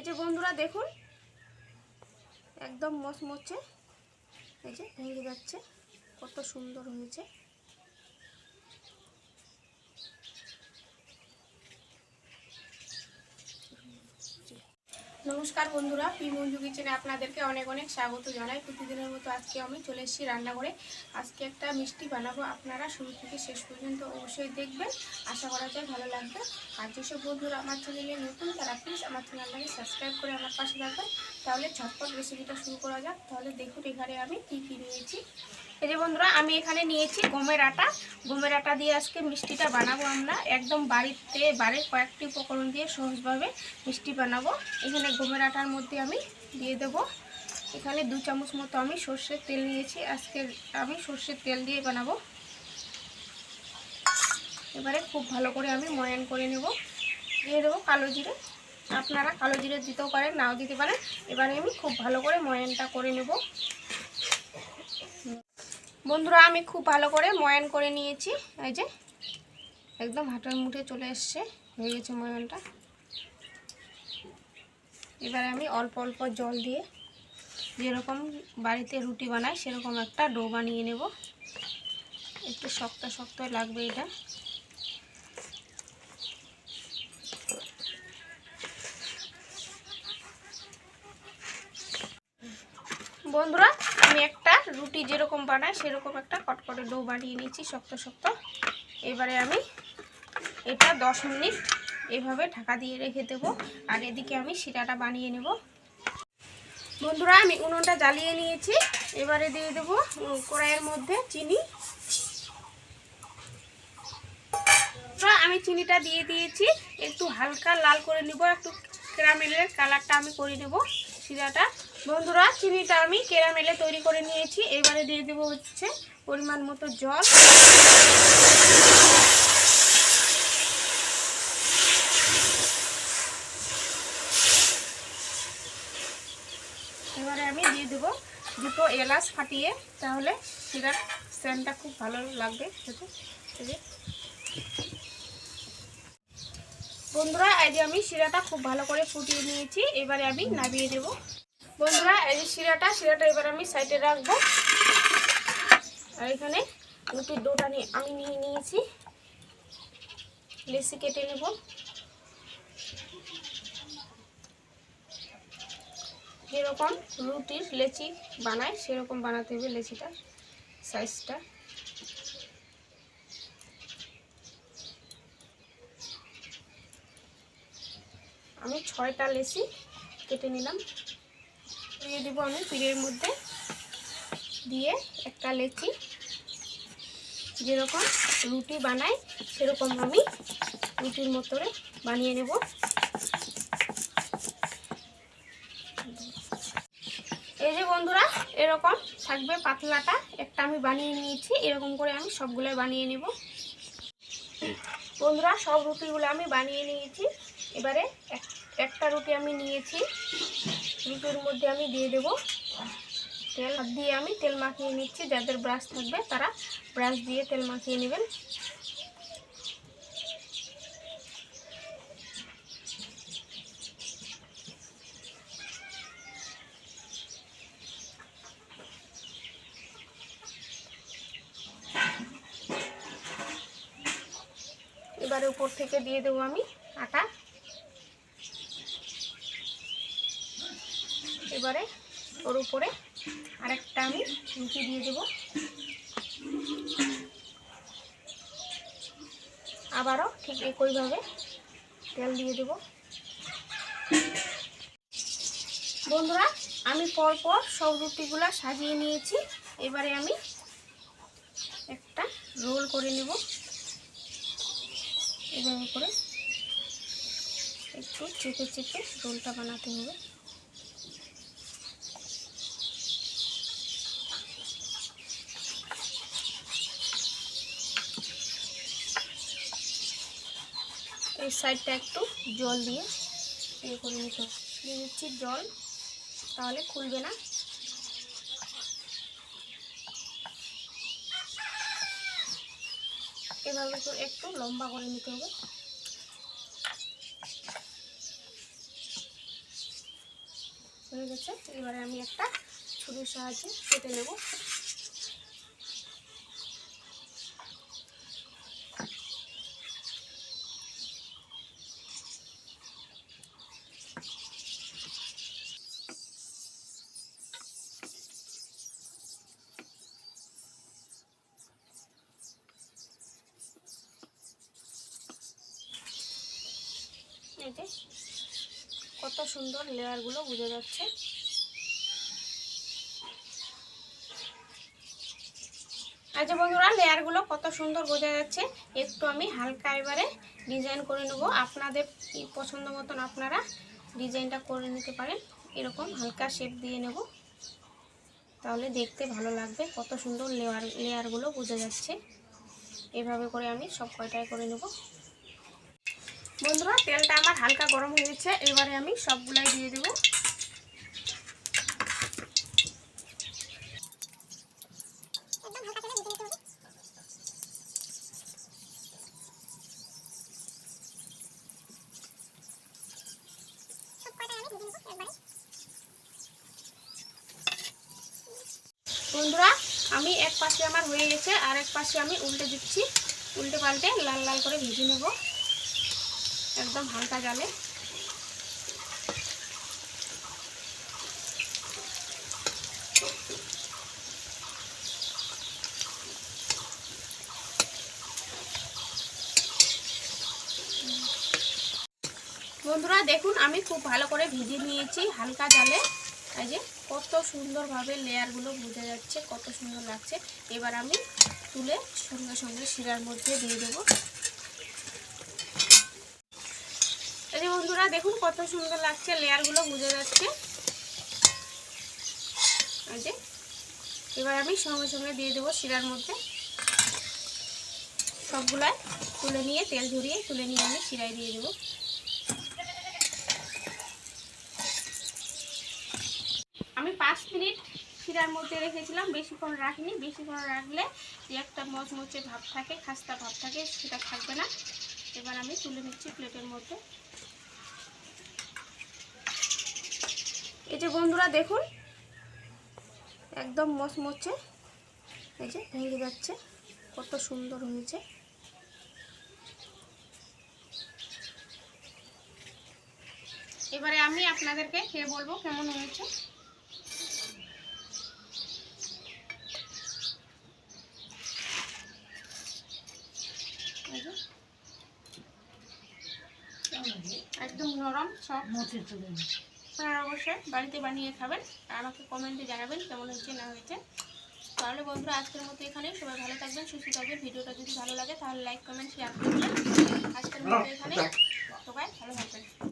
যে বন্ধুরা দেখুন একদম মচমচে, এই যে ভেঙে যাচ্ছে, কত সুন্দর হয়েছে। নমস্কার বন্ধুরা, পি মঞ্জু কিচেনে আপনাদেরকে অনেক অনেক স্বাগত জানাই। প্রতিদিনের মতো আজকে আমি চলে এসেছি রান্নাঘরে। আজকে একটা মিষ্টি বানাবো, আপনারা শুরু থেকে শেষ পর্যন্ত অবশ্যই দেখবেন, আশা করা যায় ভালো লাগবে। আর যেসব বন্ধুরা আমার চ্যানেলে নতুন তারা প্লিজ আমার চ্যানেলটাকে সাবস্ক্রাইব করে আমার পাশে থাকবেন। তাহলে ঝটপট রেসিপিটা শুরু করা যাক। তাহলে দেখুন এখানে আমি কী কী নিয়েছি। এই যে বন্ধুরা আমি এখানে নিয়েছি গমের আটা। গমের আটা দিয়ে আজকে মিষ্টিটা বানাবো আমরা, একদম বাড়ির কয়েকটি উপকরণ দিয়ে সহজভাবে মিষ্টি বানাবো। এখানে গমের আটার মধ্যে আমি দিয়ে দেব এখানে 2 চামচ মতো আমি সর্ষের তেল নিয়েছি। আজকে আমি সর্ষের তেল দিয়ে বানাবো। এবারে খুব ভালো করে আমি ময়ান করে নেব। দিয়ে দেবো কালো জিরে, আপনারা কালো জিরে দিতেও পারেন, নাও দিতে পারেন। এবারে আমি খুব ভালো করে ময়ানটা করে নেব। বন্ধুরা আমি খুব ভালো করে ময়ান করে নিয়েছি, এই যে একদম হাঁটার মুঠে চলে এসছে, হয়ে গেছে ময়ানটা। এবারে আমি অল্প অল্প জল দিয়ে যেরকম বাড়িতে রুটি বানাই সেরকম একটা ডো বানিয়ে নেব। একটু শক্ত শক্ত লাগবে এটা। বন্ধুরা আমি একটা রুটি যেরকম বানাই সেরকম একটা কটকটে ডো বানিয়ে নিয়েছি শক্ত শক্ত। এবারে আমি এটা 10 মিনিট এভাবে ঢাকা দিয়ে রেখে দেব। আর এদিকে আমি শিরাটা বানিয়ে নেব। বন্ধুরা আমি উনুনটা জ্বালিয়ে নিয়েছি। এবারে দিয়ে দেব কড়াইয়ের মধ্যে চিনি। আমি চিনিটা দিয়ে দিয়েছি, একটু হালকা লাল করে নিব, একটু ক্যারামেলের কালারটা আমি করে নেব শিরাটা। বন্ধুরা চিনিটা আমি ক্যারামেলে তৈরি করে নিয়েছি। এবারে দিয়ে দেব হচ্ছে পরিমাণ মতো জল। এবারে আমি দিয়ে দেব 2টো এলাচ ফাটিয়ে, তাহলে শিরার সেন্টটা খুব ভালো লাগবে খেতে। বন্ধুরা এই যে আমি শিরাটা খুব ভালো করে ফুটিয়ে নিয়েছি। এবারে আমি নামিয়ে দেব। বন্ধুরা এই যে শিরাটা এবার আমি সাইডে রাখবো। আর এখানে রুটির ডোটা আমি নিয়ে নিয়েছি, লেচি কেটে নেব। যেরকম রুটির লেচি বানায় সেরকম বানাতে হবে লেচিটার সাইজটা। আমি 6টা লেচি কেটে নিলাম। দিয়ে দেবো আমি পিঠের মধ্যে, দিয়ে একটা লেচি যেরকম রুটি বানাই সেরকম আমি রুটির মতো বানিয়ে নেব। এই যে বন্ধুরা এরকম থাকবে পাতলাটা একটা আমি বানিয়ে নিয়েছি। এরকম করে আমি সবগুলো বানিয়ে নেব। বন্ধুরা সব রুটিগুলো আমি বানিয়ে নিয়েছি। এবারে একটা রুটি আমি নিয়েছি, রুটির মধ্যে আমি দিয়ে দেব তেল। দিয়ে আমি তেল মাখিয়ে নিচ্ছি। যাদের ব্রাশ থাকবে তারা ব্রাশ দিয়ে তেল মাখিয়ে নেবেন। এবারে উপর থেকে দিয়ে দেবো আমি আটা। এবারে ওর উপরে আরেকটা আমি রুটি দিয়ে দেব। আবারও ঠিক একইভাবে তেল দিয়ে দেব। বন্ধুরা আমি পরপর সব রুটিগুলো সাজিয়ে নিয়েছি। এবারে আমি একটা রোল করে নেব। এভাবে করে একটু চেপে চেপে রোলটা বানাতে হবে। এই সাইডটা একটু জল দিয়ে করে নিতে হবে। দিয়ে দিচ্ছি জল, তাহলে খুলবে না। এভাবে করে একটু লম্বা করে নিতে হবে। হয়ে গেছে। এবারে আমি একটা ছুরির সাহায্যে কেটে নেব। এই যে কত সুন্দর লেয়ারগুলো বোঝা যাচ্ছে। আচ্ছা বন্ধুরা, লেয়ারগুলো কত সুন্দর বোঝা যাচ্ছে। একটু আমি হালকা এবারে ডিজাইন করে নেব। আপনাদের পছন্দ মতন আপনারা ডিজাইনটা করে নিতে পারেন। এরকম হালকা শেপ দিয়ে নেব, তাহলে দেখতে ভালো লাগবে। কত সুন্দর লেয়ারগুলো বোঝা যাচ্ছে। এভাবে করে আমি সব কয়টাই করে নেব। বন্ধুরা, তেলটা আমার হালকা গরম হয়ে গেছে। এবারে আমি সবগুলাই দিয়ে দেব। বন্ধুরা, আমি এক পাশে আমার হয়ে গেছে, আর এক পাশে আমি উল্টে দিচ্ছি। উল্টে পাল্টে লাল লাল করে ভেজে নেব একদম হালকা জালে। বন্ধুরা দেখুন, আমি খুব ভালো করে ভেজে নিয়েছি হালকা জালে। এই যে কত সুন্দরভাবে লেয়ারগুলো বোঝা যাচ্ছে, কত সুন্দর লাগছে। এবার আমি তুলে সঙ্গে সঙ্গে শিরার মধ্যে দিয়ে দেবো। এই যে বন্ধুরা দেখুন, কত সুন্দর লাগছে, লেয়ারগুলো বোঝা যাচ্ছে। এই যে এবার আমি সঙ্গে সঙ্গে দিয়ে দেবো শিরার মধ্যে। সবগুলাই তুলে নিয়ে তেল ঝরিয়ে তুলে নিয়ে আমি শিরায় দিয়ে দেবো। আমি 5 মিনিট শিরার মধ্যে রেখেছিলাম, বেশিক্ষণ রাখিনি। বেশিক্ষণ রাখলে যে একটা মচমচে ভাব থাকে, খাস্তা ভাব থাকে, সেটা থাকবে না। এবার আমি তুলে নিচ্ছি প্লেটের মধ্যে। এই যে বন্ধুরা দেখুন, একদম মচমচে, এই যে ভেঙে যাচ্ছে, কত সুন্দর হয়েছে। এবারে আমি আপনাদেরকে খেয়ে বলবো কেমন হয়েছে। একদম নরম সব। আপনারা অবশ্যই বাড়িতে বানিয়ে খাবেন, আর আমাকে কমেন্টে জানাবেন কেমন হয়েছে না হয়েছে। তাহলে বন্ধুরা আজকের মতো এখানেই। সবাই ভালো থাকবেন, সুস্থ থাকবেন। ভিডিওটা যদি ভালো লাগে তাহলে লাইক কমেন্ট শেয়ার করবেন। আজকের মতো এখানে, সবাই ভালো থাকবেন।